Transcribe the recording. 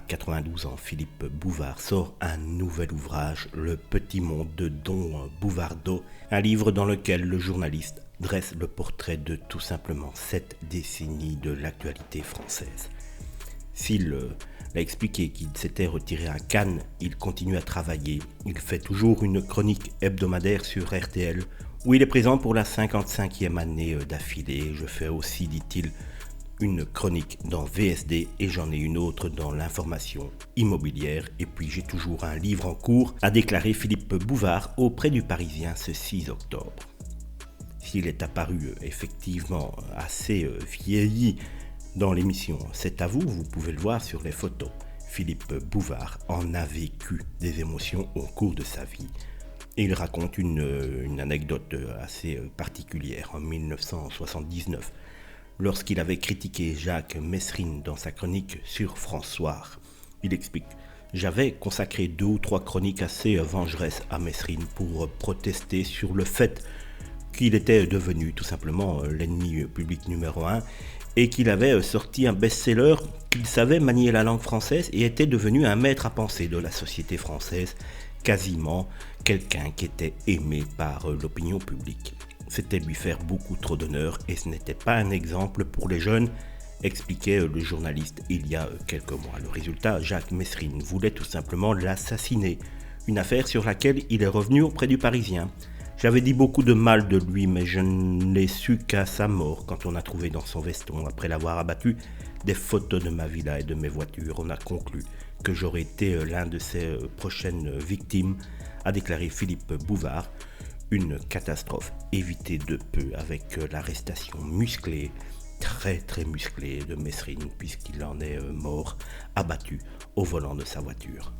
92 ans, Philippe Bouvard sort un nouvel ouvrage, Le Petit Monde de Don Bouvardeau, un livre dans lequel le journaliste dresse le portrait de tout simplement 7 décennies de l'actualité française. S'il a expliqué qu'il s'était retiré à Cannes, il continue à travailler. Il fait toujours une chronique hebdomadaire sur RTL, où il est présent pour la 55e année d'affilée. Je fais aussi, dit-il, une chronique dans VSD et j'en ai une autre dans l'information immobilière. Et puis j'ai toujours un livre en cours, a déclaré Philippe Bouvard auprès du Parisien ce 6 octobre. S'il est apparu effectivement assez vieilli dans l'émission C'est à vous, vous pouvez le voir sur les photos. Philippe Bouvard en a vécu des émotions au cours de sa vie. Et il raconte une anecdote assez particulière. En 1979, lorsqu'il avait critiqué Jacques Messrine dans sa chronique sur François, il explique « J'avais consacré 2 ou 3 chroniques assez vengeresses à Messrine pour protester sur le fait qu'il était devenu tout simplement l'ennemi public numéro 1 et qu'il avait sorti un best-seller, qu'il savait manier la langue française et était devenu un maître à penser de la société française, quasiment quelqu'un qui était aimé par l'opinion publique. C'était lui faire beaucoup trop d'honneur et ce n'était pas un exemple pour les jeunes, expliquait le journaliste il y a quelques mois. Le résultat, Jacques Messrine voulait tout simplement l'assassiner, une affaire sur laquelle il est revenu auprès du Parisien. J'avais dit beaucoup de mal de lui, mais je ne l'ai su qu'à sa mort, quand on a trouvé dans son veston, après l'avoir abattu, des photos de ma villa et de mes voitures. On a conclu que j'aurais été l'un de ses prochaines victimes, a déclaré Philippe Bouvard. Une catastrophe évitée de peu avec l'arrestation musclée, très musclée de Messrine, puisqu'il en est mort, abattu au volant de sa voiture.